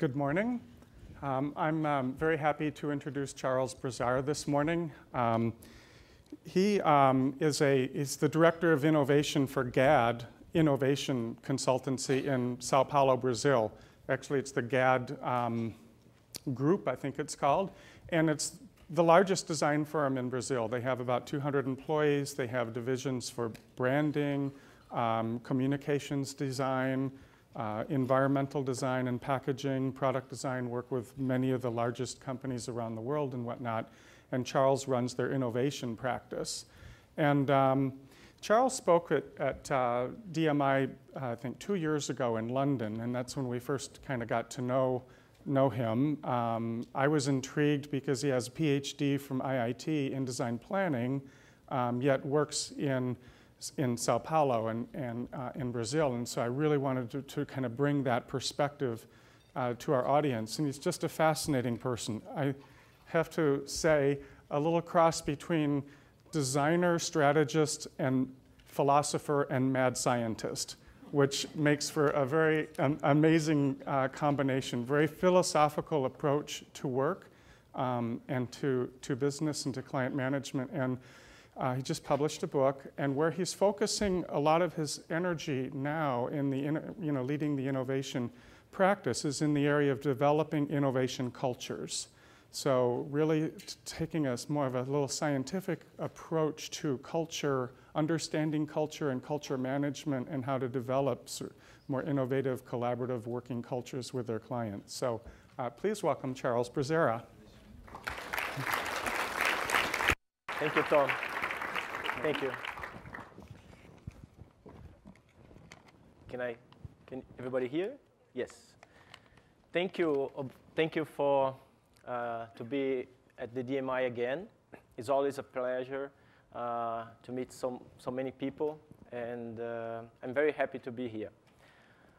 Good morning. I'm very happy to introduce Charles Bezerra this morning. He is the Director of Innovation for GAD, Innovation Consultancy in Sao Paulo, Brazil. Actually, it's the GAD group, I think it's called, and it's the largest design firm in Brazil. They have about 200 employees. They have divisions for branding, communications design, environmental design and packaging, product design, work with many of the largest companies around the world and whatnot. And Charles runs their innovation practice. And Charles spoke at DMI, I think 2 years ago in London, and that's when we first kind of got to know him. I was intrigued because he has a PhD from IIT in design planning, yet works in Sao Paulo and in Brazil. And so I really wanted to kind of bring that perspective to our audience. And he's just a fascinating person. I have to say, a little cross between designer, strategist, and philosopher and mad scientist, which makes for a very amazing combination, very philosophical approach to work and to business and to client management. And he just published a book, and where he's focusing a lot of his energy now in the leading the innovation practice is in the area of developing innovation cultures. So really taking us more of a little scientific approach to culture, understanding culture and culture management, and how to develop more innovative, collaborative working cultures with their clients. So please welcome Charles Bezerra. Thank you, Tom. Thank you. Can everybody hear? Yes. Thank you for to be at the DMI again. It's always a pleasure to meet so many people, and I'm very happy to be here.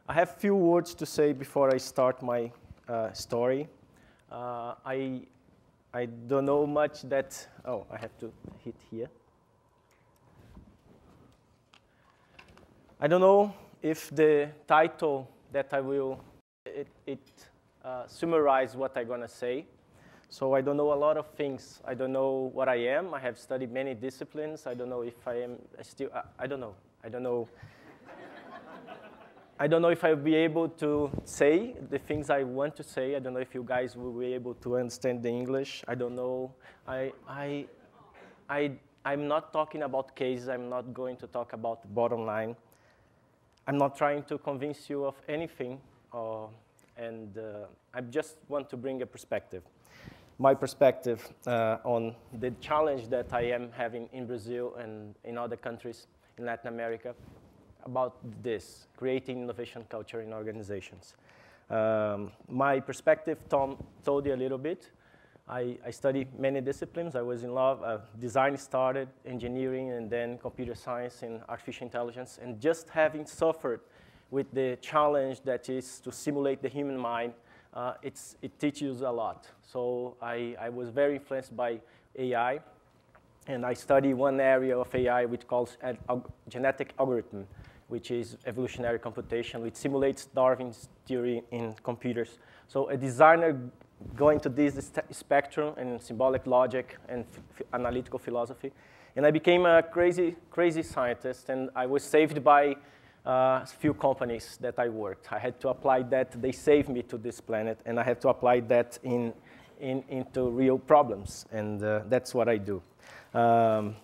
I have few words to say before I start my story. I don't know much that. Oh, I have to hit here. I don't know if the title that I will, summarize what I'm gonna say. So I don't know a lot of things. I don't know what I am. I have studied many disciplines. I don't know if I am still, I don't know. I don't know. I don't know if I'll be able to say the things I want to say. I don't know if you guys will be able to understand the English. I don't know. I'm not talking about cases. I'm not going to talk about the bottom line. I'm not trying to convince you of anything, I just want to bring a perspective. My perspective on the challenge that I am having in Brazil and in other countries in Latin America about this, creating innovation culture in organizations. My perspective, Tom told you a little bit. I studied many disciplines. I was in love. Design started, engineering, and then computer science and artificial intelligence. And just having suffered with the challenge that is to simulate the human mind, it teaches a lot. So I was very influenced by AI. And I study one area of AI which calls genetic algorithm, which is evolutionary computation, which simulates Darwin's theory in computers. So a designer going to this spectrum and symbolic logic and analytical philosophy. And I became a crazy scientist, and I was saved by a few companies that I worked. I had to apply that. They saved me to this planet, and I had to apply that into real problems, and that's what I do.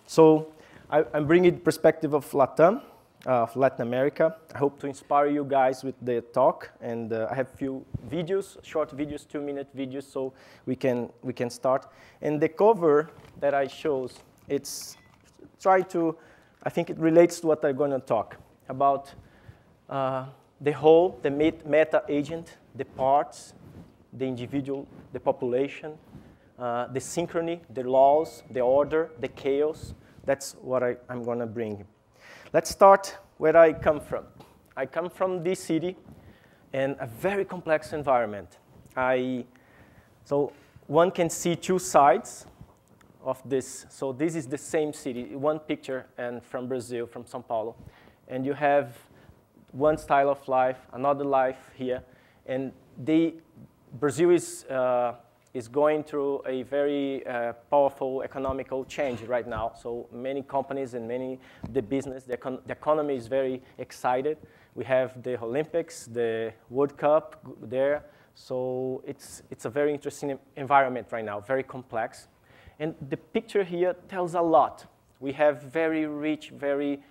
So I'm bringing the perspective of LATAM, of Latin America. I hope to inspire you guys with the talk, and I have few videos, short videos, 2-minute videos, so we can start. And the cover that I chose, I think it relates to what I'm going to talk about. The whole, the meta agent, the parts, the individual, the population, the synchrony, the laws, the order, the chaos. That's what I'm going to bring. Let's start where I come from. I come from this city and a very complex environment. So one can see two sides of this. So this is the same city, one picture, and from Brazil, from São Paulo. And you have one style of life, another life here, and Brazil is going through a very powerful economical change right now. So many companies and the business, the economy is very excited. We have the Olympics, the World Cup there. So it's a very interesting environment right now, very complex. And the picture here tells a lot. We have very rich, very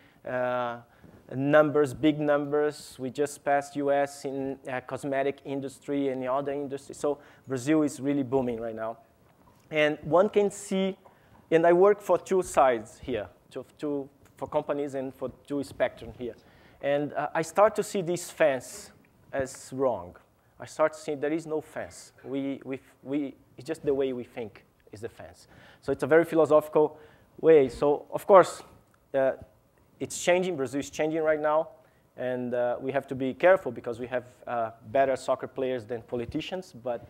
numbers, big numbers. We just passed US in cosmetic industry and the other industry. So Brazil is really booming right now. And one can see, and I work for two sides here, for companies and for two spectrum here. And I start to see this fence as wrong. I start to see there is no fence. It's just the way we think is the fence. So it's a very philosophical way. So of course, it's changing. Brazil is changing right now. And we have to be careful because we have better soccer players than politicians. But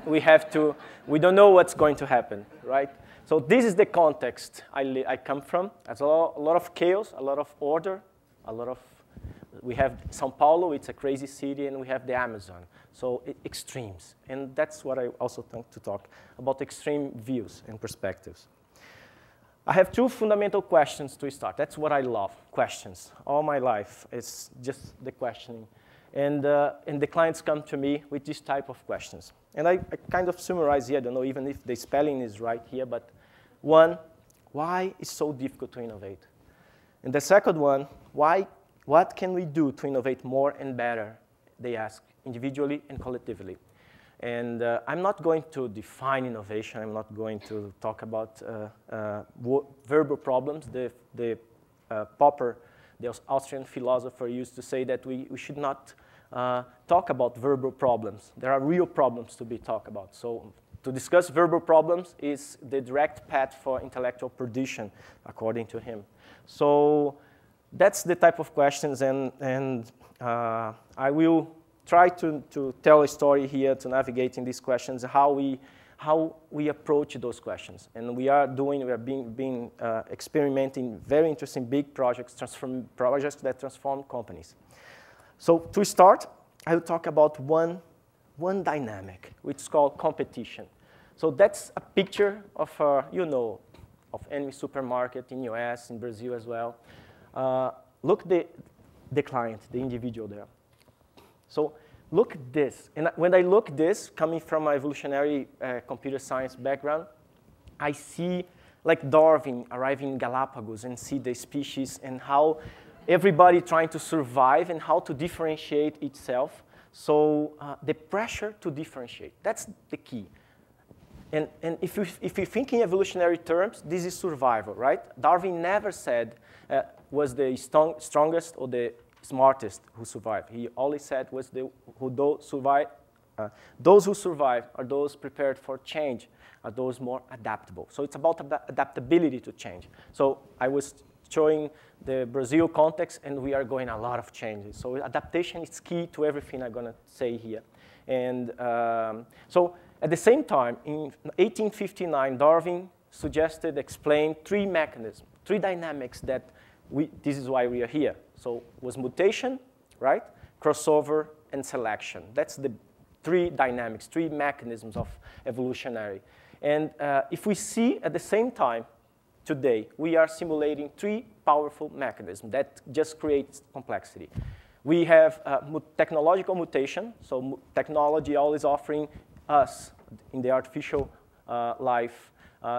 we don't know what's going to happen, right? So this is the context I come from. There's a lot of chaos, a lot of order, we have São Paulo, it's a crazy city, and we have the Amazon. So extremes. And that's what I also want to talk about, extreme views and perspectives. I have two fundamental questions to start. That's what I love, questions. All my life, it's just the questioning. And the clients come to me with this type of questions. And I kind of summarize here, I don't know even if the spelling is right here, but one, why is it so difficult to innovate? And the second one, what can we do to innovate more and better, they ask, individually and collectively. And I'm not going to define innovation. I'm not going to talk about verbal problems. The Austrian philosopher used to say that we should not talk about verbal problems. There are real problems to be talked about. So to discuss verbal problems is the direct path for intellectual perdition, according to him. So that's the type of questions, and I will try to tell a story here to navigate in these questions, how we approach those questions. And we are experimenting very interesting big projects, projects that transform companies. So to start, I will talk about one dynamic, which is called competition. So that's a picture of, of any supermarket in US, in Brazil as well. Look the client, the individual there. So look at this. And when I look at this, coming from my evolutionary computer science background, I see like Darwin arriving in Galapagos and see the species and how everybody trying to survive and how to differentiate itself. So the pressure to differentiate, that's the key. And if you think in evolutionary terms, this is survival, right? Darwin never said was the strongest or the smartest who survived. He always said was those who survive are those prepared for change, are those more adaptable. So it's about adaptability to change. So I was showing the Brazil context, and we are going a lot of changes. So adaptation is key to everything I'm going to say here. And so at the same time, in 1859, Darwin explained three mechanisms, three dynamics that this is why we are here. So was mutation, right? Crossover and selection. That's the three dynamics, three mechanisms of evolutionary. And if we see at the same time, today, we are simulating three powerful mechanisms that just create complexity. We have technological mutation, so technology always offering us in the artificial life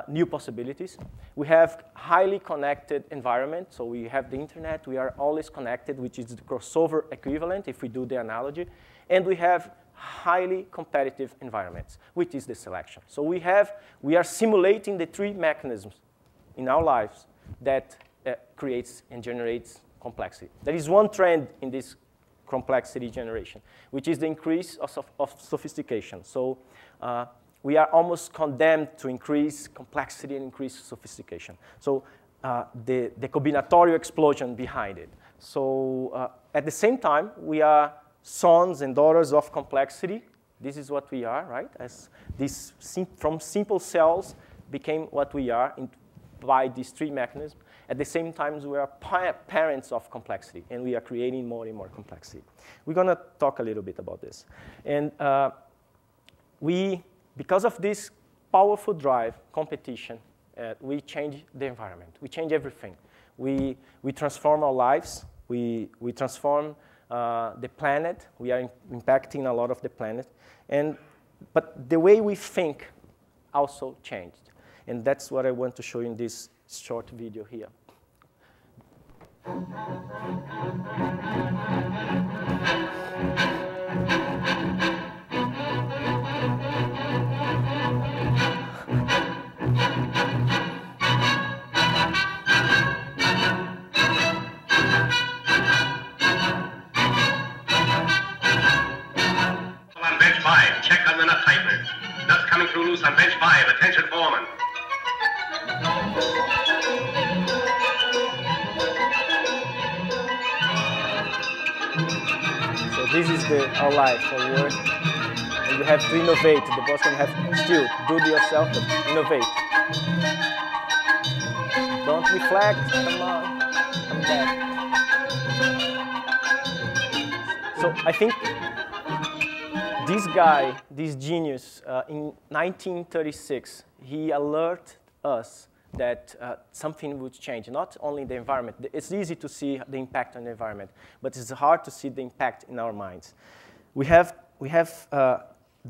new possibilities. We have highly connected environment, so we have the internet, we are always connected, which is the crossover equivalent if we do the analogy, and we have highly competitive environments, which is the selection. So we are simulating the three mechanisms in our lives that creates and generates complexity. There is one trend in this complexity generation, which is the increase of sophistication. So we are almost condemned to increase complexity and increase sophistication. So the combinatorial explosion behind it. So at the same time, we are sons and daughters of complexity. This is what we are, right? As this from simple cells became what we are by these three mechanisms. At the same time, we are parents of complexity, and we are creating more and more complexity. We're going to talk a little bit about this. And because of this powerful drive, competition, we change the environment. We change everything. We transform our lives. We transform the planet. We are impacting a lot of the planet. But the way we think also changed. And that's what I want to show you in this short video here. On bench 5, check on the nut tightener. Nuts coming through loose on bench 5. Attention, foreman. So this is our life, our work. And you have to innovate. The boss can have still do it yourself, but innovate. Don't reflect. Come on, come back. So I think this guy, this genius, in 1936, he alerted us that something would change, not only the environment. It's easy to see the impact on the environment, but it's hard to see the impact in our minds. We have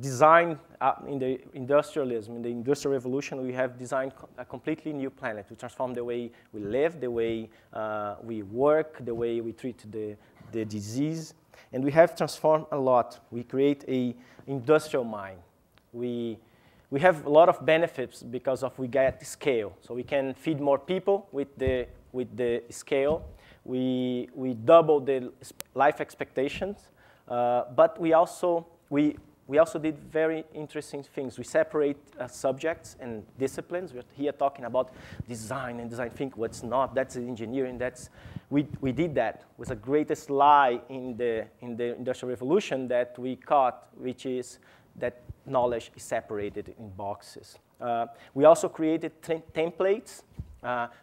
designed, in the industrialism, in the Industrial Revolution, we have designed a completely new planet. We transform the way we live, the way we work, the way we treat the disease. And we have transformed a lot. We create an industrial mind. We have a lot of benefits because we get scale. So we can feed more people with the scale. We double the life expectations. But we also did very interesting things. We separate subjects and disciplines. We're here talking about design and design think what's not. That's engineering. We did that. It was the greatest lie in the Industrial Revolution that we caught, which is that knowledge is separated in boxes. We also created templates,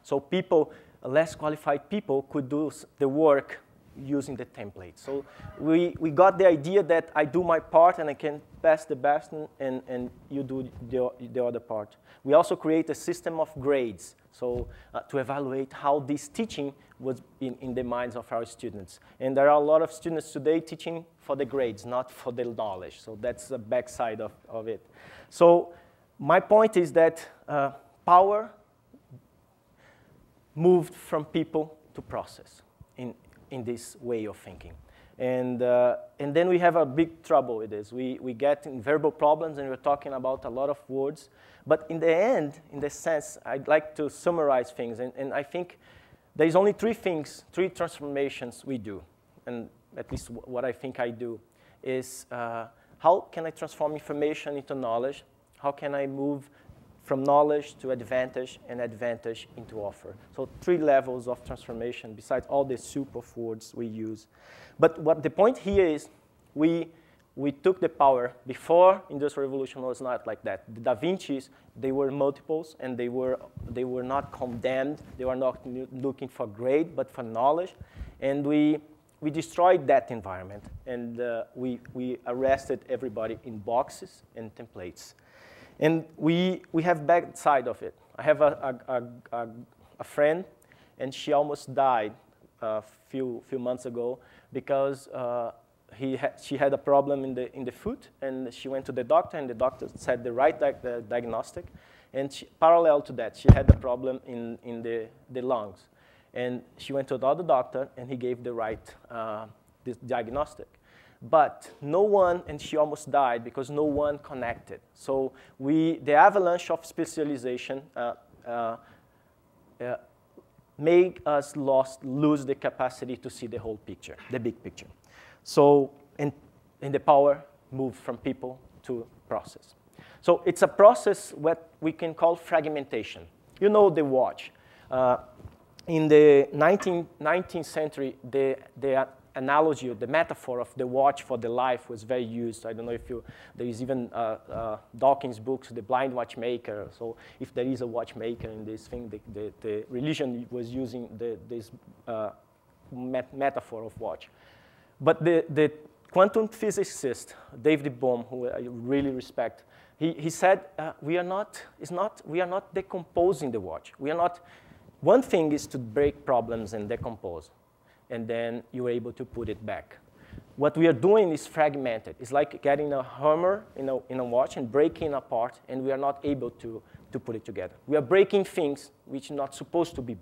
so people, less qualified people, could do the work using the template. So we got the idea that I do my part and I can pass the baton and you do the other part. We also create a system of grades, so to evaluate how this teaching was in the minds of our students. And there are a lot of students today teaching for the grades, not for the knowledge. So that's the backside of it. So my point is that power moved from people to process in this way of thinking. And then we have a big trouble with this. We get in verbal problems, and we're talking about a lot of words. But in the end, in the sense, I'd like to summarize things. And I think there's only three transformations we do. And at least what I think I do is how can I transform information into knowledge? How can I move from knowledge to advantage and advantage into offer? So 3 levels of transformation besides all the soup of words we use. But what the point here is we took the power. Before Industrial Revolution was not like that. The Da Vinci's, they were multiples, and they were not condemned. They were not looking for grade, but for knowledge. And we destroyed that environment, and we arrested everybody in boxes and templates. And we have bad side of it. I have a friend, and she almost died a few months ago because she had a problem in the foot, and she went to the doctor, and the doctor said the right diagnostic. And parallel to that, she had a problem in the lungs. And she went to another doctor, and he gave the right diagnostic. But no one, and she almost died because no one connected. So the avalanche of specialization made us lose the capacity to see the whole picture, the big picture. So, and the power moved from people to process. So it's a process what we can call fragmentation. You know the watch. In the 19th century, the analogy, or the metaphor of the watch for the life was very used. I don't know if there is even Dawkins' books, The Blind Watchmaker. So if there is a watchmaker in this thing, the religion was using this metaphor of watch. But quantum physicist David Bohm, who I really respect, he said, we are not decomposing the watch. We are not, one thing is to break problems and decompose, and then you're able to put it back. What we are doing is fragmented. It's like getting a hammer in a watch and breaking it apart, and we are not able to put it together. We are breaking things which are not supposed to be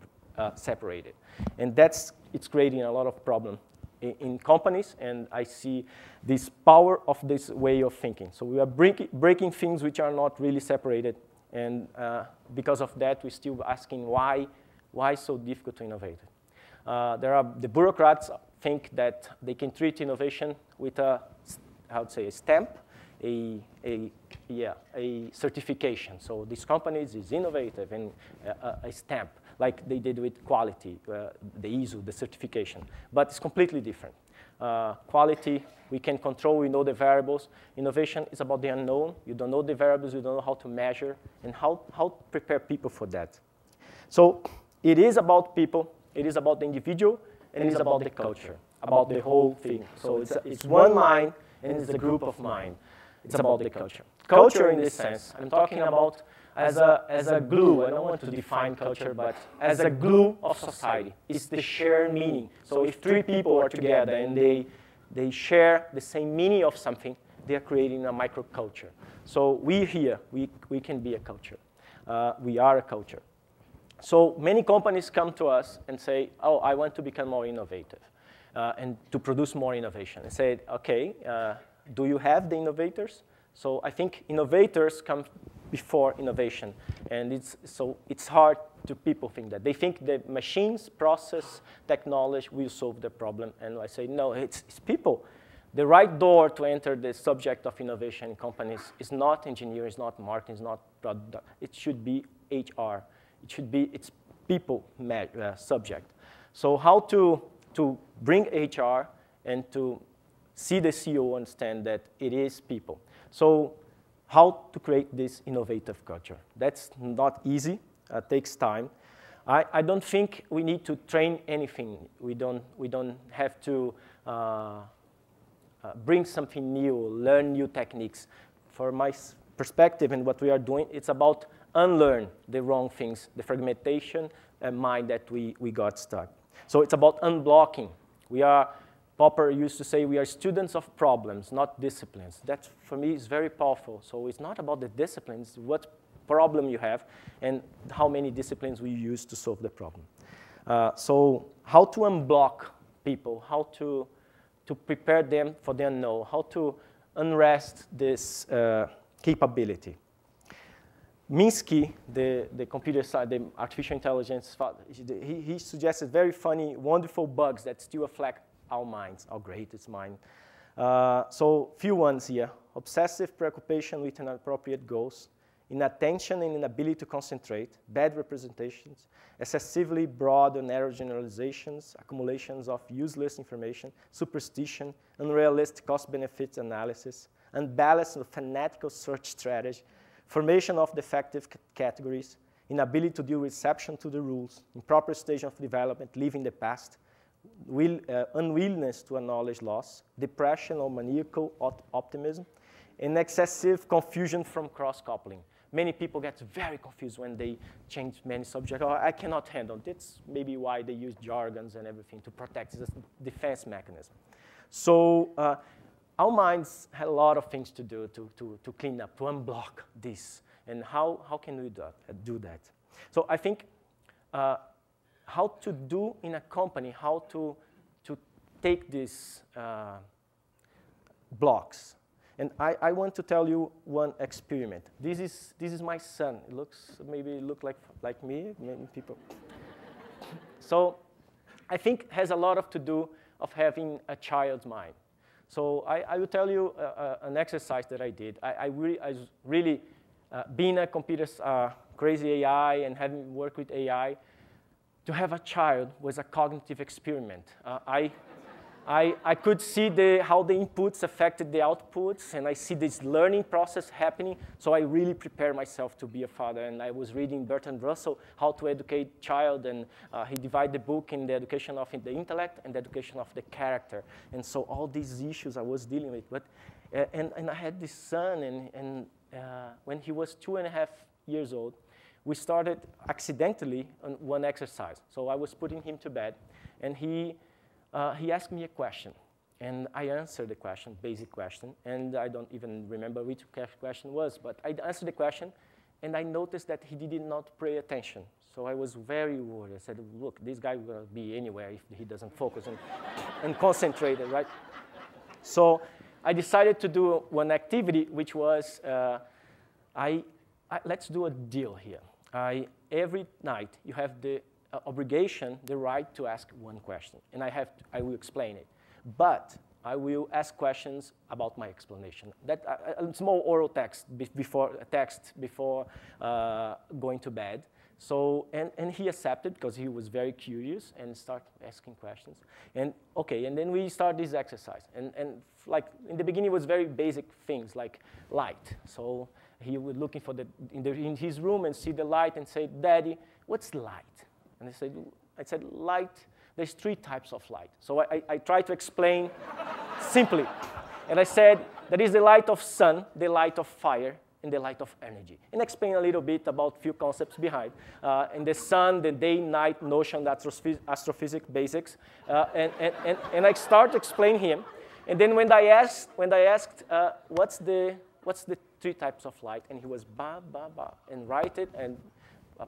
separated. And it's creating a lot of problem in companies, and I see this power of this way of thinking. So we are breaking things which are not really separated, and because of that, we're still asking why so difficult to innovate. The bureaucrats think that they can treat innovation with a stamp, a certification. So this company is innovative, and a stamp, like they did with quality, the ISO, the certification. But it's completely different. Quality, we can control, we know the variables. Innovation is about the unknown. You don't know the variables, you don't know how to measure, and how to prepare people for that. So it is about people, it is about the individual, and it is about the culture, about the whole thing. So it's one mind, and it's a group of mind. It's about the culture. Culture in this sense, I'm talking about as a glue. I don't want to define culture, but as a glue of society. It's the shared meaning. So if three people are together and they share the same meaning of something, they are creating a microculture. So we here, we can be a culture. We are a culture. So many companies come to us and say, oh, I want to become more innovative and to produce more innovation. And say, okay, do you have the innovators? So I think innovators come before innovation. And it's hard to people think that. They think that machines, process, technology will solve the problem. And I say, no, it's people. The right door to enter the subject of innovation in companies is not engineering, it's not marketing, it's not product. It should be HR. It should be its people subject. So how to bring HR and to see the CEO understand that it is people. So how to create this innovative culture? That's not easy. It takes time. I don't think we need to train anything. We don't have to bring something new, learn new techniques. For my perspective and what we are doing, it's about unlearn the wrong things, the fragmentation mind that we got stuck. So it's about unblocking. Popper used to say we are students of problems, not disciplines. That, for me, is very powerful. So it's not about the disciplines, what problem you have, and how many disciplines we use to solve the problem. So how to unblock people, how to prepare them for the unknown, how to unrest this capability. Minsky, the computer side, the artificial intelligence, he suggested very funny, wonderful bugs that still affect our minds, our greatest mind. So few ones here. Obsessive preoccupation with inappropriate goals, inattention and inability to concentrate, bad representations, excessively broad or narrow generalizations, accumulations of useless information, superstition, unrealistic cost-benefit analysis, unbalanced or fanatical search strategy, formation of defective categories, inability to deal with exception to the rules, improper stage of development, living the past, unwillingness to acknowledge loss, depression or maniacal optimism, and excessive confusion from cross-coupling. Many people get very confused when they change many subjects. Oh, I cannot handle it. That's maybe why they use jargons and everything to protect. It's a defense mechanism. So our minds had a lot of things to do to clean up, to unblock this. And how can we do that? So I think how to do in a company, how to take these blocks. And I want to tell you one experiment. This is my son. It looks maybe like me, many people. So I think it has a lot to do of having a child's mind. So I will tell you an exercise that I did. I really being a computer crazy AI and having worked with AI, to have a child was a cognitive experiment. I could see how the inputs affected the outputs, and I see this learning process happening, so I really prepared myself to be a father. And I was reading Bertrand Russell, How to Educate Child, and he divided the book in the education of the intellect and the education of the character. And so all these issues I was dealing with. But, and I had this son, and when he was 2.5 years old, we started accidentally on one exercise. So I was putting him to bed, and he asked me a question, and I answered the question, basic question, and I don't even remember which question was, but I answered the question, and I noticed that he did not pay attention. So I was very worried. I said, look, this guy will be anywhere if he doesn't focus and concentrate, right? So I decided to do one activity, which was, let's do a deal here. Every night, you have the obligation, the right to ask one question, and I will explain it. But I will ask questions about my explanation. That a small oral text before going to bed. So and he accepted because he was very curious and started asking questions. And okay, and then we start this exercise. And like in the beginning, it was very basic things like light. So he was looking for in his room and see the light and say, "Daddy, what's light?" And I said, light, there's 3 types of light. So I tried to explain simply. And I said, there is the light of sun, the light of fire, and the light of energy. And explain a little bit about a few concepts behind. And the sun, the day-night notion, the astrophysics basics. And I started to explain him. And then when I asked what's the 3 types of light, and he was ba, ba, ba, and write it, and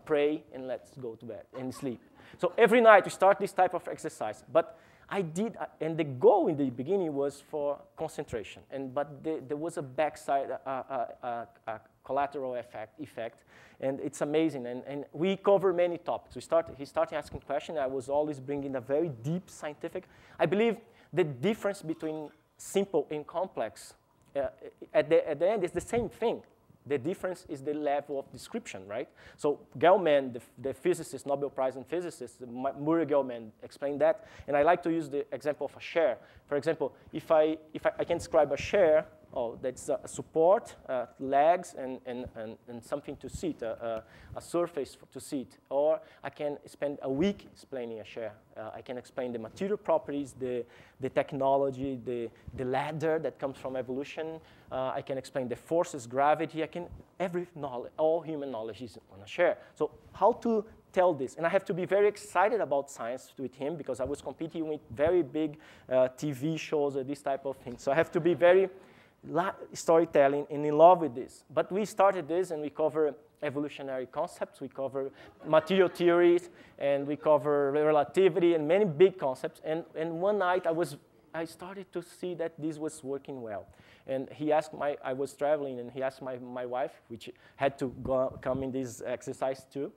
pray, and let's go to bed and sleep. So every night we start this type of exercise. But I did, and the goal in the beginning was for concentration. But there was a backside, a collateral effect, and it's amazing. And we cover many topics. He started asking questions. I was always bringing a very deep scientific. I believe the difference between simple and complex at the end is the same thing. The difference is the level of description, right? So Gell-Mann, the physicist, Nobel Prize in physicist, Murray Gell-Mann explained that. And I like to use the example of a chair. For example, if I can describe a chair, that's a support, legs, and something to sit, a surface to sit. Or I can spend a week explaining a chair. I can explain the material properties, the technology, the ladder that comes from evolution. I can explain the forces, gravity. All human knowledge is on a chair. So how to tell this? And I have to be very excited about science with him because I was competing with very big TV shows or this type of thing. So I have to be very storytelling and in love with this. But we started this and we cover evolutionary concepts, we cover material theories, and we cover relativity and many big concepts. And one night I started to see that this was working well. And he asked I was traveling, and he asked my wife, which had to come in this exercise too,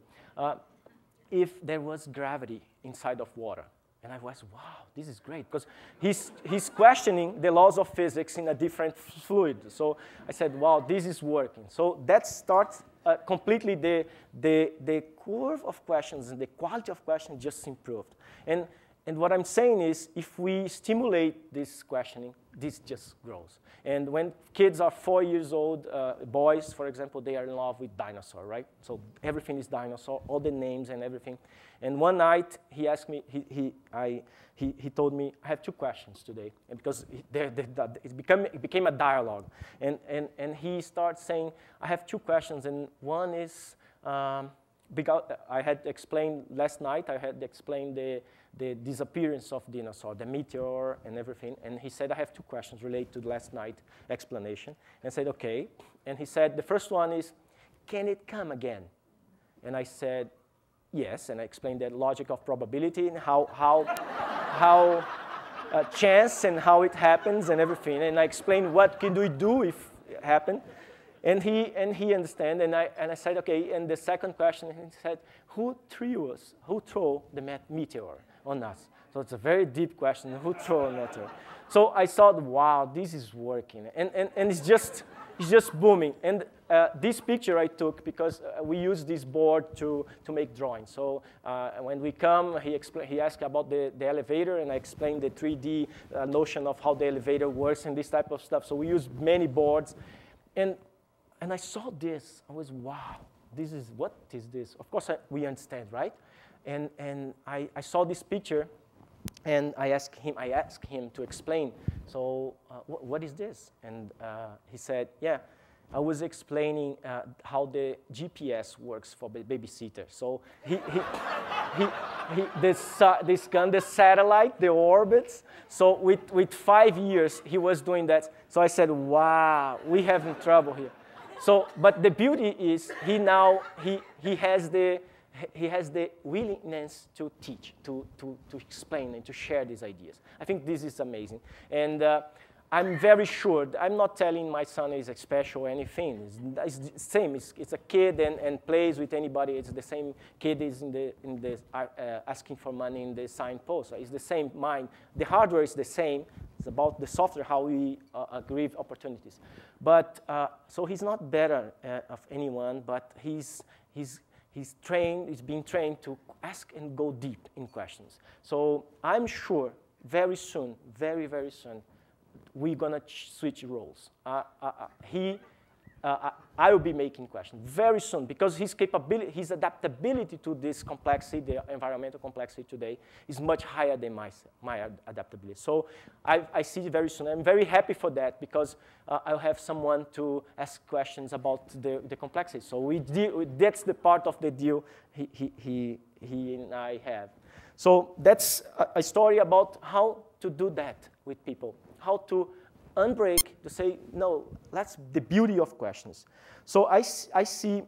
if there was gravity inside of water. And I was, wow, this is great, because he's questioning the laws of physics in a different fluid. So I said, wow, this is working. So that starts completely the curve of questions and the quality of questions just improved. And what I'm saying is, if we stimulate this questioning, this just grows. And when kids are 4 years old, boys, for example, they are in love with dinosaur, right? So everything is dinosaur, all the names and everything. And one night, he asked me, he told me, I have 2 questions today. And because it became a dialogue. And he starts saying, I have 2 questions, and one is, because I had explained last night, I had explained the disappearance of dinosaur, the meteor and everything. And he said, I have 2 questions related to the last night explanation. And I said, okay. And he said, the first one is, can it come again? And I said, yes. And I explained the logic of probability and how chance and how it happens and everything. And I explained what can we do if it happened. And he understand, and I said, okay, and the second question, he said, who threw the meteor on us? So it's a very deep question, who threw a meteor? So I thought, wow, this is working. And it's just, it's just booming. And this picture I took because we use this board to make drawings. So when we come, he asked about the elevator, and I explained the 3D notion of how the elevator works and this type of stuff. So we use many boards. And I saw this. I was, wow, what is this? Of course, we understand, right? And I saw this picture, and I asked him to explain. So what is this? And he said, yeah, I was explaining how the GPS works for babysitter. So this kind of satellite, the orbits. So with 5 years, he was doing that. So I said, wow, we having trouble here. So, but the beauty is he has the willingness to teach, to explain, and to share these ideas. I think this is amazing. And I'm very sure, I'm not telling my son is special or anything. It's the same. It's a kid and plays with anybody. It's the same kid is in the asking for money in the signpost. It's the same mind. The hardware is the same. It's about the software, how we agree opportunities. But so he's not better of anyone, but he's being trained to ask and go deep in questions. So I'm sure very soon, very, very soon, we're going to switch roles. I will be making questions very soon because his capability, his adaptability to this complexity, the environmental complexity today, is much higher than my adaptability. So I see it very soon. I'm very happy for that because I'll have someone to ask questions about the complexity. So that's the part of the deal he and I have. So that's a story about how to do that with people, how to unbreak, to say, no, that's the beauty of questions. So I see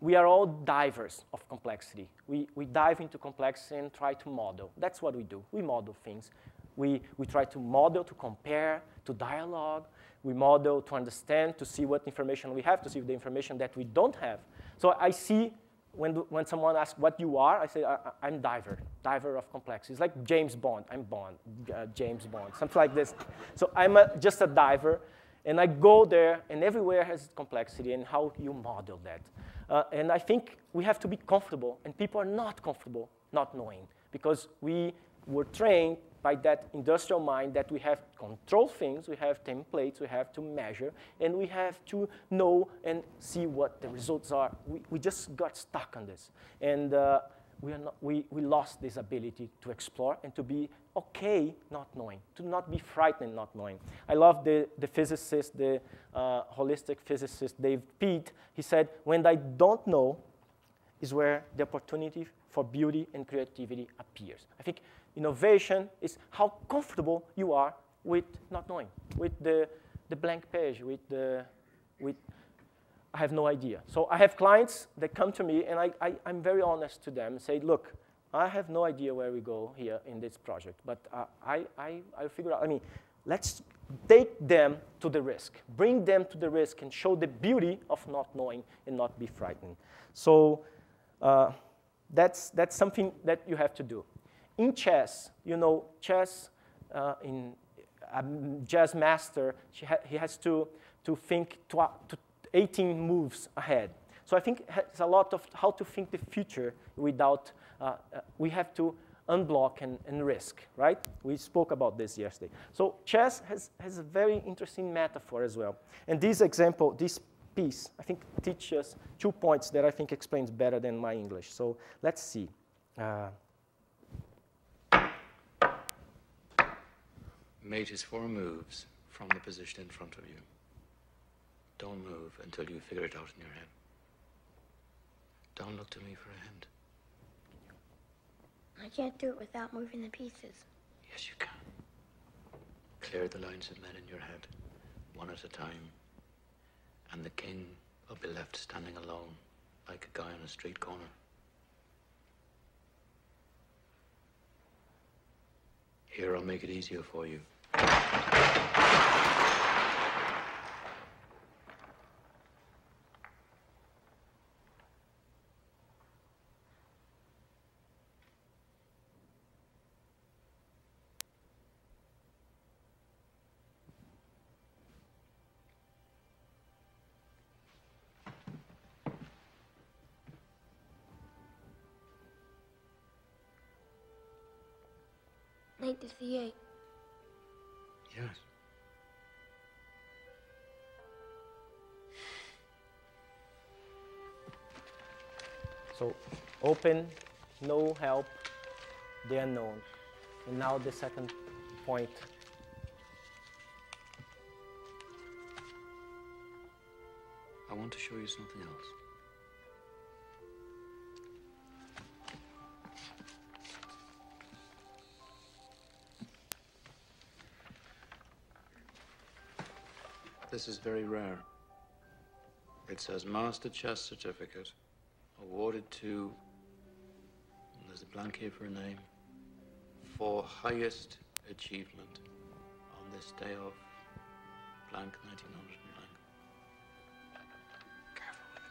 we are all divers of complexity. We dive into complexity and try to model. That's what we do. We model things. We try to model, to compare, to dialogue. We model to understand, to see what information we have, to see the information that we don't have. So I see when someone asks what you are, I say, I'm diver of complexity. It's like James Bond. I'm Bond, James Bond, something like this. So I'm just a diver, and I go there, and everywhere has complexity, and how you model that. And I think we have to be comfortable, and people are not comfortable not knowing, because we were trained by that industrial mind that we have to control things, we have templates, we have to measure, and we have to know and see what the results are. We just got stuck on this. And we lost this ability to explore and to be okay not knowing, to not be frightened not knowing. I love the physicist, the holistic physicist, Dave Peat. He said, when I don't know is where the opportunity for beauty and creativity appears. I think innovation is how comfortable you are with not knowing, with the blank page, with I have no idea. So I have clients that come to me, and I'm very honest to them and say, look, I have no idea where we go here in this project, but I figure out, let's take them to the risk, bring them to the risk, and show the beauty of not knowing and not be frightened. So that's something that you have to do. In chess, chess, in a jazz master, he has to think to 18 moves ahead. So I think it's a lot of how to think the future without, we have to unblock and risk, right? We spoke about this yesterday. So chess has a very interesting metaphor as well. And this example, this piece, I think teaches 2 points that I think explains better than my English. So let's see. Mate is 4 moves from the position in front of you. Don't move until you figure it out in your head. Don't look to me for a hint. I can't do it without moving the pieces. Yes, you can. Clear the lines of men in your head, one at a time, and the king will be left standing alone, like a guy on a street corner. Here, I'll make it easier for you. like this for you? Yes. So open, no help, the unknown. And now the second point. I want to show you something else. This is very rare. It says Master Chess Certificate, awarded to, there's a blank here for a name, for highest achievement on this day of blank 1900 blank. Careful with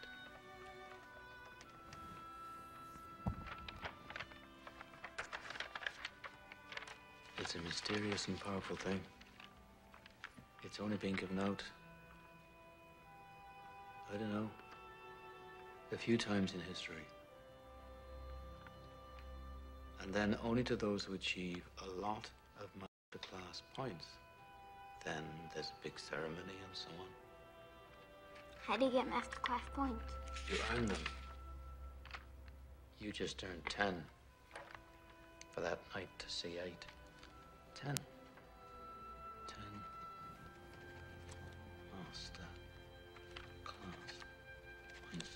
it. It's a mysterious and powerful thing. It's only been given out, I don't know, a few times in history. And then only to those who achieve a lot of masterclass points. Then there's a big ceremony and so on. How do you get masterclass points? You earn them. You just earned 10 for that knight to C8. 10. 10 master class points.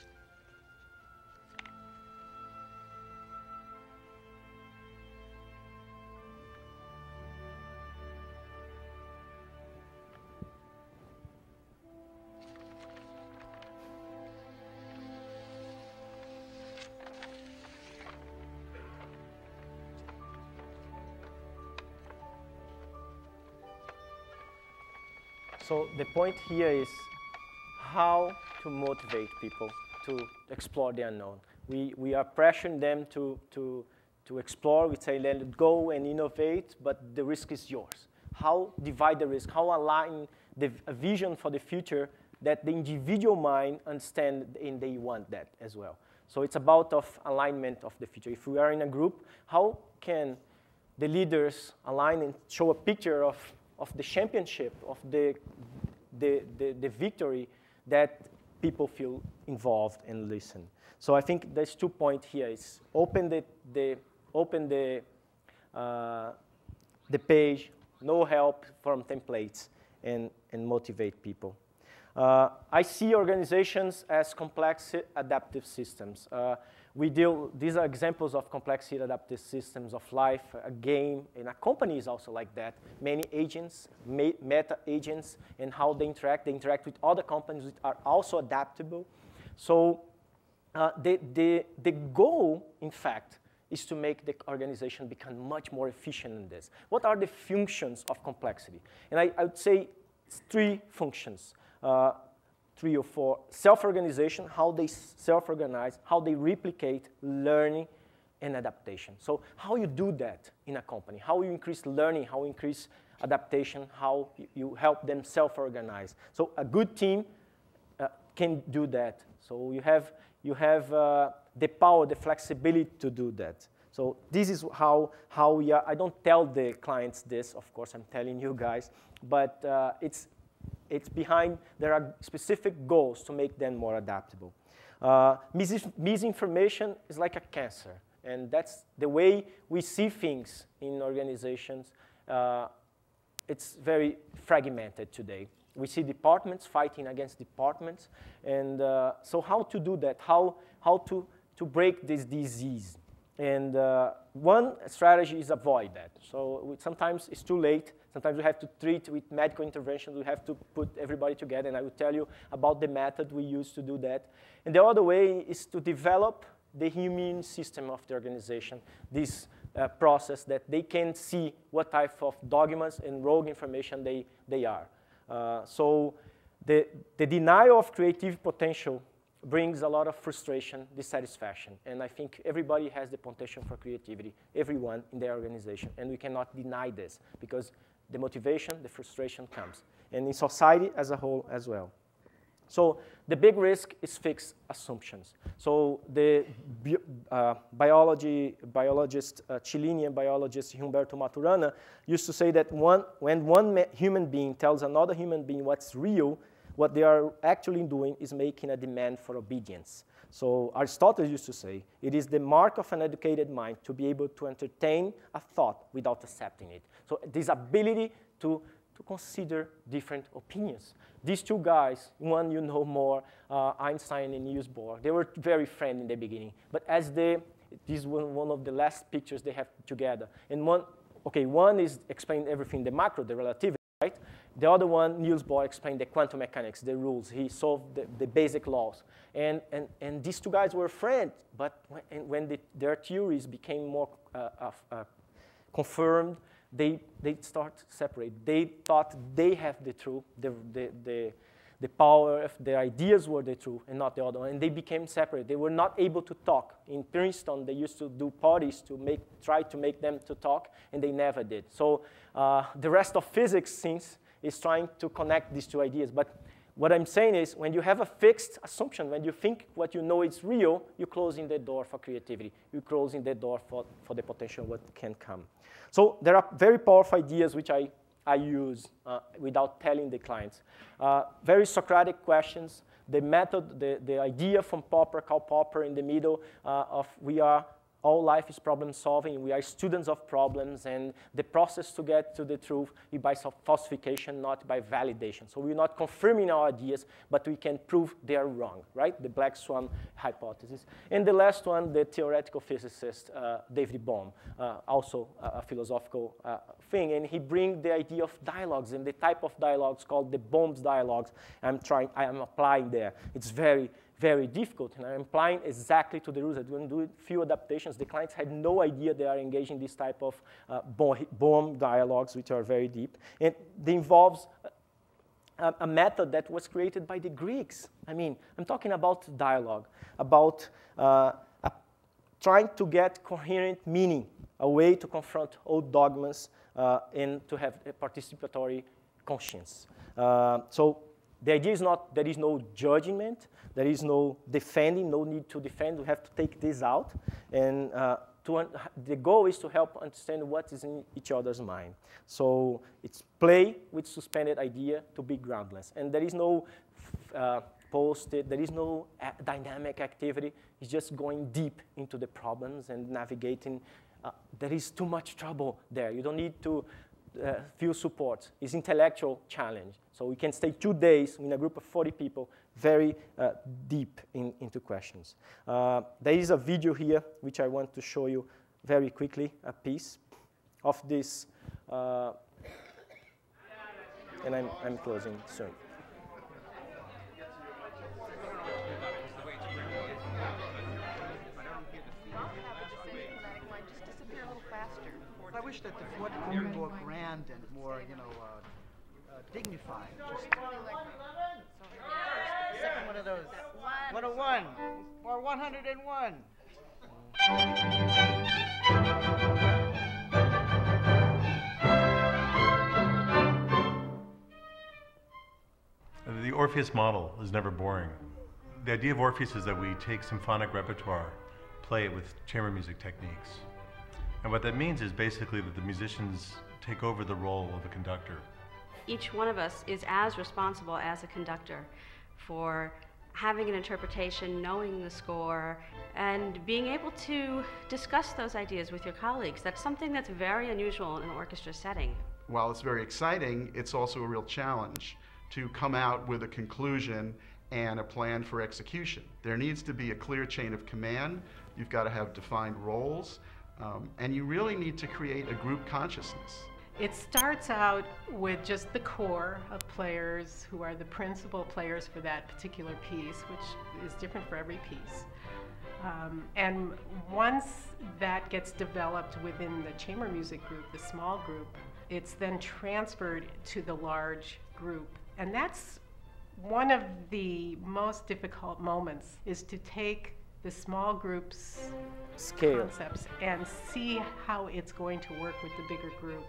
So the point here is how to motivate people to explore the unknown. We are pressuring them to explore. We say, let it go and innovate, but the risk is yours. How divide the risk? How align a vision for the future that the individual mind understand and they want that as well. So it's about alignment of the future. If we are in a group, how can the leaders align and show a picture of the championship, of the victory, that people feel involved and listen. So I think there's 2 points here. It's open the page, no help from templates, and motivate people. I see organizations as complex adaptive systems. These are examples of complexity adaptive systems of life, a game, and a company is also like that. Many agents, meta agents, and how they interact with other companies that are also adaptable. So the goal, in fact, is to make the organization become much more efficient in this. What are the functions of complexity? And I would say it's 3 functions. 3 or 4, self-organization, how they self-organize, how they replicate learning and adaptation. So how you do that in a company, how you increase learning, how you increase adaptation, how you help them self-organize. So a good team can do that. So you have the power, the flexibility to do that. So this is how we are. I don't tell the clients this, of course, I'm telling you guys, but it's behind, there are specific goals to make them more adaptable. Misinformation is like a cancer, and that's the way we see things in organizations. It's very fragmented today. We see departments fighting against departments, and so how to do that? How to break this disease? And one strategy is avoid that. So sometimes it's too late. Sometimes we have to treat with medical intervention. We have to put everybody together, and I will tell you about the method we use to do that. And the other way is to develop the immune system of the organization, this process that they can see what type of dogmas and rogue information they are. So the denial of creative potential brings a lot of frustration, dissatisfaction. And I think everybody has the potential for creativity, everyone in their organization. And we cannot deny this because the motivation, the frustration comes. And in society as a whole as well. So the big risk is fixed assumptions. So the biologist, Chilean biologist Humberto Maturana used to say that when one human being tells another human being what's real, what they are actually doing is making a demand for obedience. So Aristotle used to say, it is the mark of an educated mind to be able to entertain a thought without accepting it. So this ability to consider different opinions. These two guys, one you know more, Einstein and Niels Bohr, they were very friendly in the beginning. But as this is one of the last pictures they have together. And one is explaining everything, the macro, the relativity, right? The other one, Niels Bohr, explained the quantum mechanics, the rules. He solved the basic laws. And these two guys were friends, but when their theories became more confirmed, they start to separate. They thought they have the truth, the power of their ideas were the truth and not the other one, and they became separate. They were not able to talk. In Princeton, they used to do parties to try to make them to talk, and they never did. So the rest of physics since is trying to connect these two ideas. But what I'm saying is, when you have a fixed assumption, when you think what you know is real, you're closing the door for creativity. You're closing the door for the potential what can come. So there are very powerful ideas which I use without telling the clients. Very Socratic questions. The method, the idea from Popper, Karl Popper in the middle of all life is problem solving. We are students of problems, and the process to get to the truth is by falsification, not by validation. So we're not confirming our ideas, but we can prove they are wrong, right? The black swan hypothesis. And the last one, the theoretical physicist, David Bohm, also a philosophical thing. And he brings the idea of dialogues and the type of dialogues called the Bohm's dialogues. I am applying there. It's very, very difficult, and I'm applying exactly to the rules. I'm going to do a few adaptations. The clients had no idea they are engaging in this type of Bohm dialogues, which are very deep. And it involves a method that was created by the Greeks. I mean, I'm talking about dialogue, about trying to get coherent meaning, a way to confront old dogmas and to have a participatory conscience. So the idea is not, there is no judgment, there is no defending, no need to defend. We have to take this out. And the goal is to help understand what is in each other's mind. So it's play with suspended idea to be groundless. And there is no posted, there is no dynamic activity. It's just going deep into the problems and navigating. There is too much trouble there. You don't need to feel support. It's intellectual challenge. So we can stay 2 days in a group of 40 people, very deep into questions. There is a video here which I want to show you very quickly, a piece of this, and I'm closing soon. I wish that the fourth would be more grand and more, dignified. Second one of those. 101 or 101. The Orpheus model is never boring. The idea of Orpheus is that we take symphonic repertoire, play it with chamber music techniques. And what that means is basically that the musicians take over the role of a conductor. Each one of us is as responsible as a conductor for having an interpretation, knowing the score, and being able to discuss those ideas with your colleagues. That's something that's very unusual in an orchestra setting. While it's very exciting, it's also a real challenge to come out with a conclusion and a plan for execution. There needs to be a clear chain of command. You've got to have defined roles. And you really need to create a group consciousness. It starts out with just the core of players who are the principal players for that particular piece, which is different for every piece. And once that gets developed within the chamber music group, the small group, it's then transferred to the large group. And that's one of the most difficult moments, is to take the small groups scale concepts and see how it's going to work with the bigger group.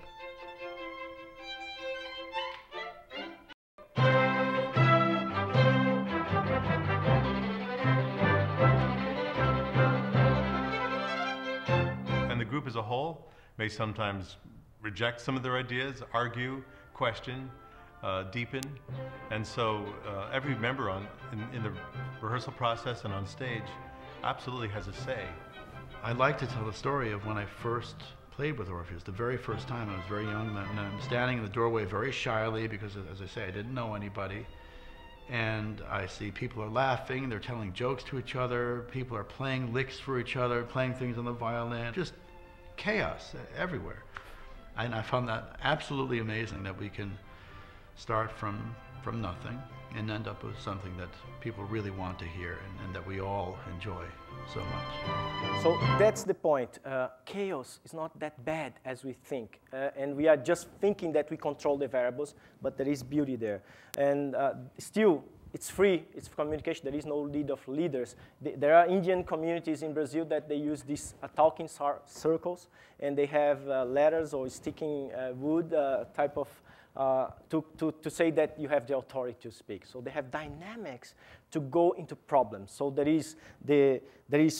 may sometimes reject some of their ideas, argue, question, deepen. And so every member in the rehearsal process and on stage absolutely has a say. I'd like to tell the story of when I first played with Orpheus, the very first time. I was very young then, and I'm standing in the doorway very shyly because, as I say, I didn't know anybody. And I see people are laughing, they're telling jokes to each other, people are playing licks for each other, playing things on the violin, just chaos everywhere. And I found that absolutely amazing, that we can start from nothing and end up with something that people really want to hear and that we all enjoy so much. So that's the point. Chaos is not that bad as we think. And we are just thinking that we control the variables, but there is beauty there. And still, it's free, it's communication, there is no need of leaders. There are Indian communities in Brazil that they use these talking circles, and they have letters or sticking wood type of to say that you have the authority to speak. So they have dynamics to go into problems. So there is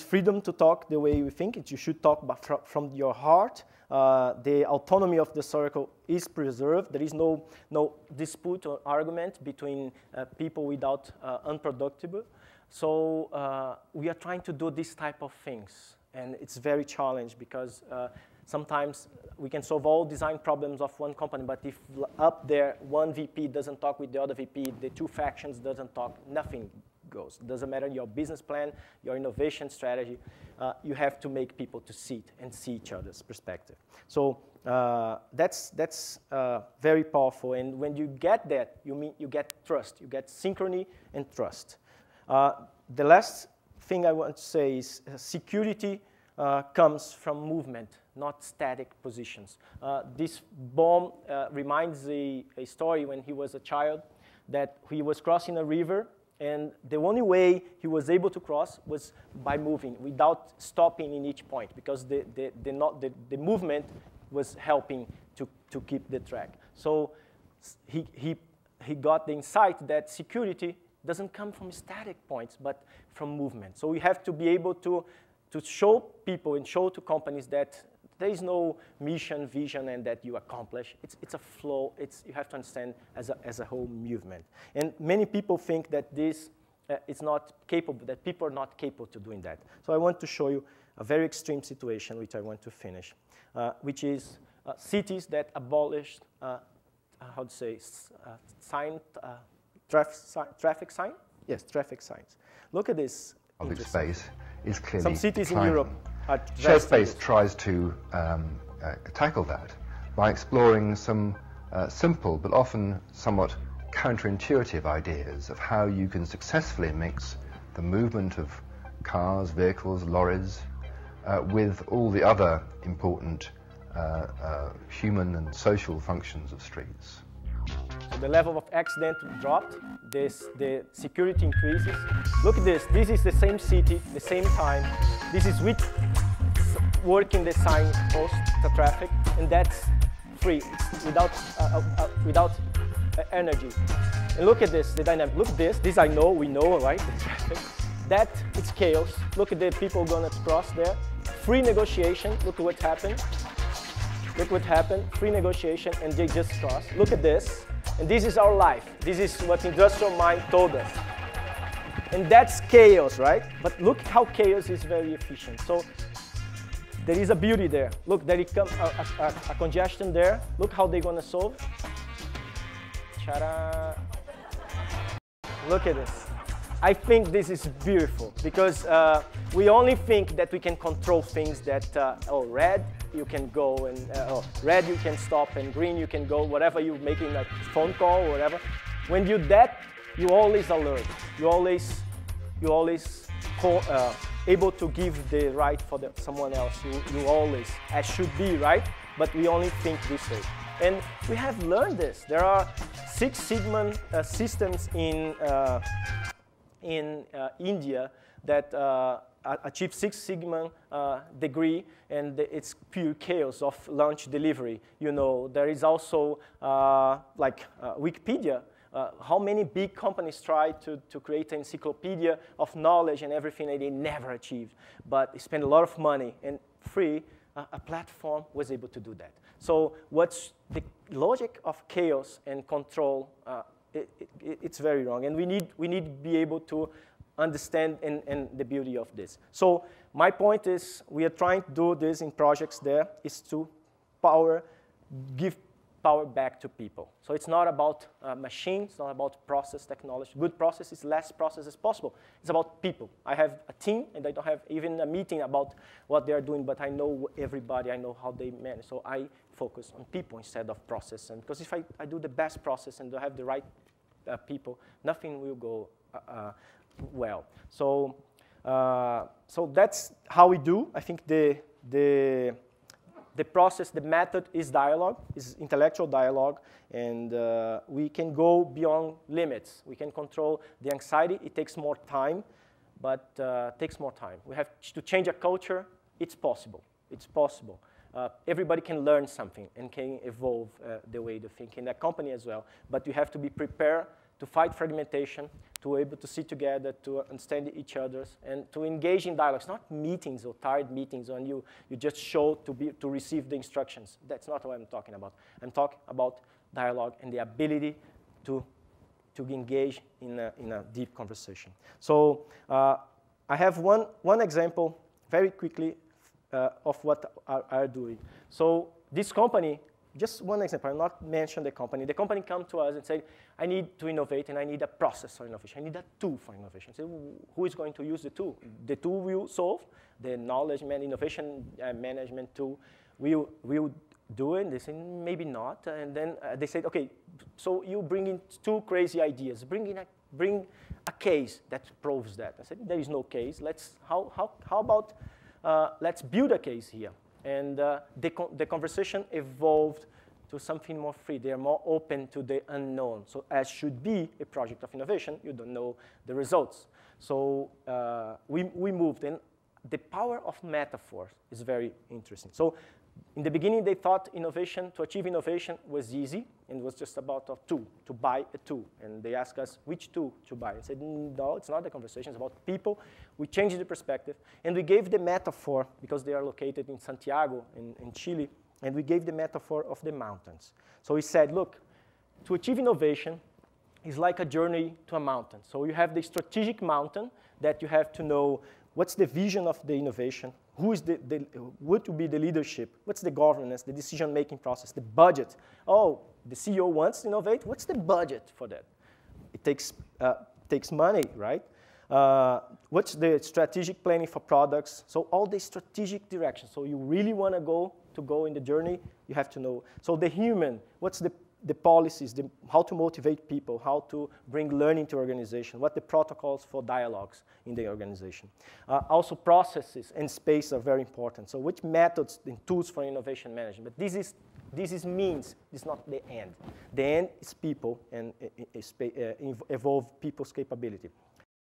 freedom to talk the way you think. You should talk from your heart. The autonomy of the circle is preserved. There is no dispute or argument between people without unproductible. So we are trying to do this type of things. And it's very challenging because sometimes we can solve all design problems of one company, but if up there one VP doesn't talk with the other VP, the two factions doesn't talk, nothing goes. It doesn't matter your business plan, your innovation strategy, you have to make people to see it and see each other's perspective. So that's very powerful, and when you get that, you get trust, you get synchrony and trust. The last thing I want to say is security comes from movement, not static positions. This Bohm reminds a story when he was a child that he was crossing a river, and the only way he was able to cross was by moving without stopping in each point, because the movement was helping to keep the track. So he got the insight that security doesn't come from static points, but from movement. So we have to be able to show people and show to companies that there is no mission, vision, and that you accomplish. It's a flow. You have to understand as a whole movement. And many people think that this is not capable, that people are not capable to doing that. So I want to show you a very extreme situation, which I want to finish, which is cities that abolished, how to say, traffic sign? Yes, traffic signs. Look at this. Public space is clearly some cities declining. in Europe are Shared space tries to tackle that by exploring some simple but often somewhat counterintuitive ideas of how you can successfully mix the movement of cars, vehicles, lorries with all the other important human and social functions of streets. So the level of accident dropped, the security increases. Look at this, this is the same city, the same time. This is with working the sign post, the traffic, and that's free, it's without energy. And look at this, the dynamic. Look at this I know, we know, right, the traffic. That, it's chaos. Look at the people gonna cross there. Free negotiation, look at what happened. Look what happened, free negotiation, and they just crossed. Look at this, and this is our life. This is what industrial mind told us. And that's chaos, right? But look how chaos is very efficient. So there is a beauty there. Look, there comes a congestion there. Look how they're gonna solve. Ta-da. Look at this. I think this is beautiful because we only think that we can control things that, red, you can go, and red you can stop, and green you can go, whatever you're making a phone call or whatever. When you do that, you always alert. You always able to give the right for someone else. You always, as should be, right? But we only think this way. And we have learned this. There are Six Sigma systems in India that achieve Six Sigma degree, and it's pure chaos of lunch delivery. You know, there is also Wikipedia. How many big companies try to create an encyclopedia of knowledge and everything, and they never achieved. But they spend a lot of money, and free a platform was able to do that. So what's the logic of chaos and control, it's very wrong. And we need to be able to understand and the beauty of this. So my point is, we are trying to do this in projects there, is to give power back to people. So it's not about machines, it's not about process technology. Good process is less process as possible. It's about people. I have a team, and I don't have even a meeting about what they are doing, but I know everybody, I know how they manage. So I focus on people instead of process. And because if I do the best process and don't have the right people, nothing will go well. So, so that's how we do. I think the process, the method is dialogue, is intellectual dialogue, and we can go beyond limits. We can control the anxiety. It takes more time, but takes more time. We have to change a culture. It's possible. It's possible. Everybody can learn something and can evolve the way to think in a company as well. But you have to be prepared to fight fragmentation, to be able to sit together, to understand each other, and to engage in dialogues, not meetings or tired meetings when you just show to receive the instructions. That's not what I'm talking about. I'm talking about dialogue and the ability to engage in a deep conversation. So I have one example very quickly of what I'm doing. So this company, just one example, I'll not mention the company. The company come to us and say, I need to innovate and I need a process for innovation. I need a tool for innovation. So who is going to use the tool? The tool will solve. The knowledge innovation management tool will do it. They say, maybe not. And then they said, okay, so you bring in two crazy ideas. Bring a case that proves that. I said, there is no case. How about let's build a case here. And the conversation evolved to something more free. They are more open to the unknown. So as should be a project of innovation, you don't know the results. So we moved. And the power of metaphors is very interesting. So in the beginning, they thought innovation, to achieve innovation was easy, and it was just about a tool, to buy a tool. And they asked us which tool to buy. I said, no, it's not the conversation, it's about people. We changed the perspective, and we gave the metaphor, because they are located in Santiago, in Chile, and we gave the metaphor of the mountains. So we said, look, to achieve innovation is like a journey to a mountain. So you have the strategic mountain that you have to know what's the vision of the innovation, who is what will be the leadership, what's the governance, the decision-making process, the budget. Oh, the CEO wants to innovate, what's the budget for that? It takes money, right? What's the strategic planning for products? So all the strategic direction. So you really want to go in the journey, you have to know. So the human, what's the policies, how to motivate people, how to bring learning to organization, what the protocols for dialogues in the organization. Also processes and space are very important. So which methods and tools for innovation management. But this is means, it's not the end. The end is people and evolve people's capability.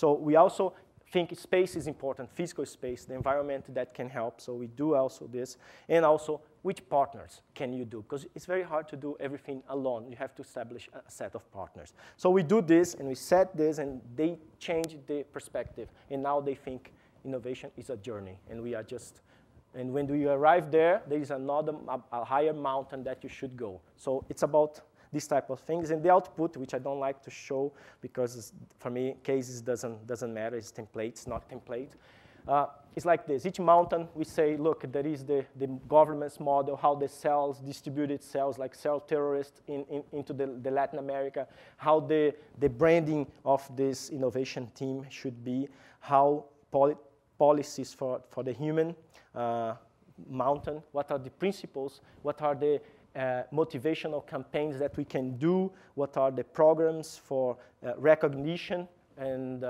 So we also think space is important, physical space, the environment that can help. So we do also this. And also, which partners can you do? Because it's very hard to do everything alone. You have to establish a set of partners. So we do this, and we set this, and they change the perspective. And now they think innovation is a journey, and we are just, and when you arrive there, there is another, a higher mountain that you should go. So it's about these type of things, and the output, which I don't like to show because for me cases doesn't matter. It's templates, not template. It's like this. Each mountain, we say, look, there is the government's model, how the cells distributed cells, like cell terrorists into the Latin America, how the branding of this innovation team should be, how policies for the human mountain, what are the principles, what are the motivational campaigns that we can do, what are the programs for recognition and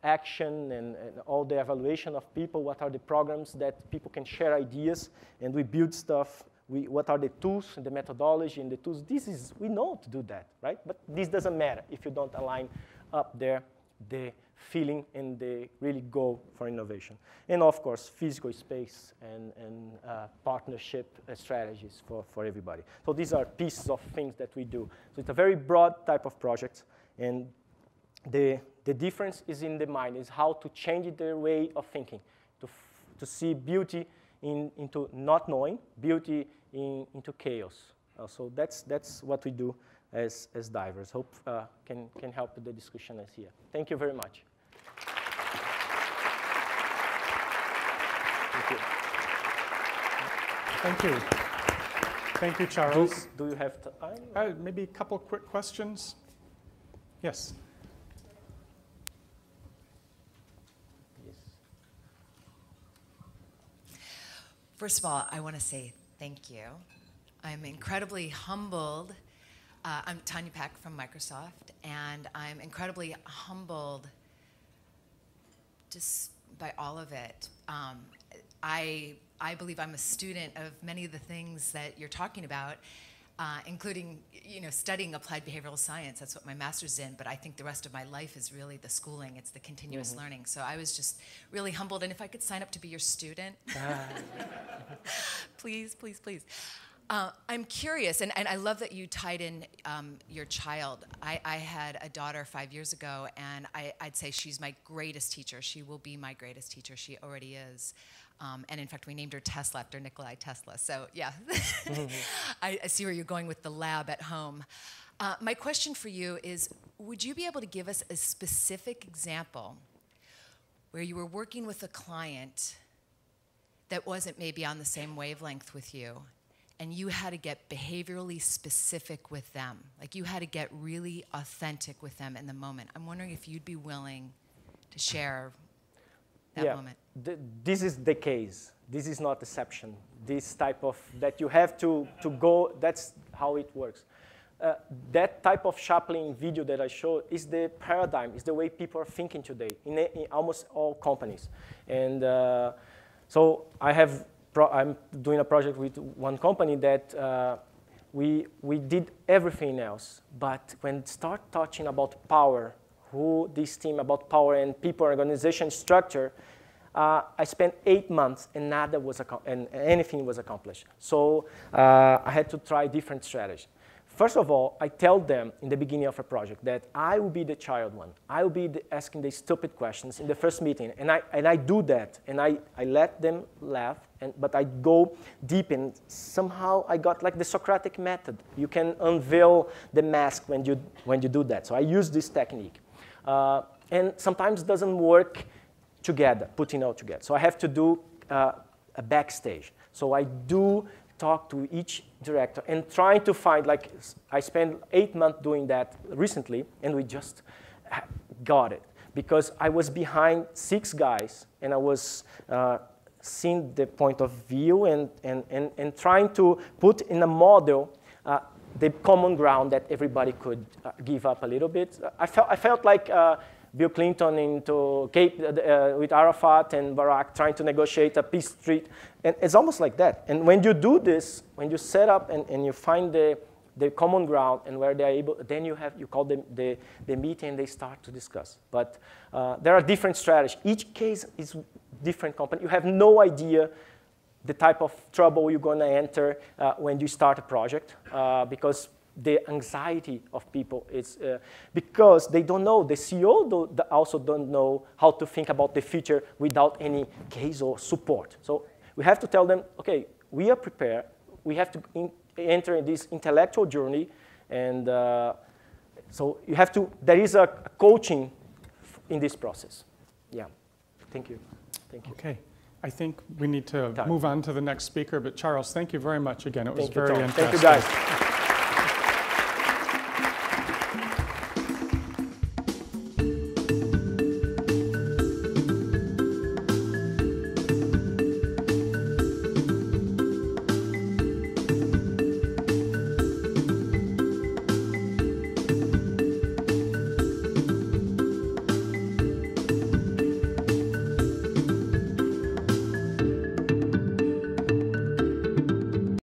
action and all the evaluation of people, what are the programs that people can share ideas, and we build stuff, what are the tools and the methodology and the tools. We know to do that, right? But this doesn't matter if you don't align up there the feeling and the really go for innovation. And of course, physical space and partnership strategies for everybody. So these are pieces of things that we do. So it's a very broad type of project, and the difference is in the mind, is how to change their way of thinking, to see beauty into not knowing, beauty into chaos. So that's what we do as divers. Hope can help the discussion as here. Thank you very much. Thank you. Thank you. Thank you, Charles. Do you have time? Maybe a couple quick questions. Yes. First of all, I want to say thank you. I'm incredibly humbled. I'm Tanya Peck from Microsoft, and I'm incredibly humbled just by all of it. I believe I'm a student of many of the things that you're talking about, including studying applied behavioral science. That's what my master's in, but I think the rest of my life is really the schooling. It's the continuous learning. So I was just really humbled, and if I could sign up to be your student, please, please, please. I'm curious, and I love that you tied in your child. I had a daughter 5 years ago, and I'd say she's my greatest teacher. She will be my greatest teacher. She already is. And in fact, we named her Tesla after Nikolai Tesla. So yeah, I see where you're going with the lab at home. My question for you is, would you be able to give us a specific example where you were working with a client that wasn't maybe on the same wavelength with you, and you had to get behaviorally specific with them? Like you had to get really authentic with them in the moment. I'm wondering if you'd be willing to share that moment. This is the case. This is not exception. This type of, that you have to go, that's how it works. That type of Chaplin video that I showed is the paradigm, is the way people are thinking today in almost all companies. And so I'm doing a project with one company that we did everything else. But when start touching about power, this team about power and people, organization structure, I spent 8 months and anything was accomplished. So I had to try different strategies. First of all, I tell them in the beginning of a project that I will be the child one. I will be asking the stupid questions in the first meeting. And I do that. And I let them laugh. But I go deep. And somehow I got like the Socratic method. You can unveil the mask when you do that. So I use this technique. And sometimes it doesn't work together, putting all together. So I have to do a backstage. So I do talk to each director and trying to find, like, I spent 8 months doing that recently, and we just got it. Because I was behind 6 guys, and I was seeing the point of view and trying to put in a model the common ground that everybody could give up a little bit. I felt like Bill Clinton into Cape with Arafat and Barack trying to negotiate a peace treaty. And it's almost like that. And when you do this, when you set up and you find the common ground and where they're able, then you call them the meeting and they start to discuss. But there are different strategies. Each case is different company. You have no idea the type of trouble you're going to enter when you start a project because the anxiety of people is because they don't know. The CEO also don't know how to think about the future without any case or support. So we have to tell them, okay, we are prepared. We have to enter in this intellectual journey. And so you have to, there is a coaching in this process. Yeah, thank you. Thank you. Okay. I think we need to move on to the next speaker. But Charles, thank you very much again. It was very interesting. Thank you, guys.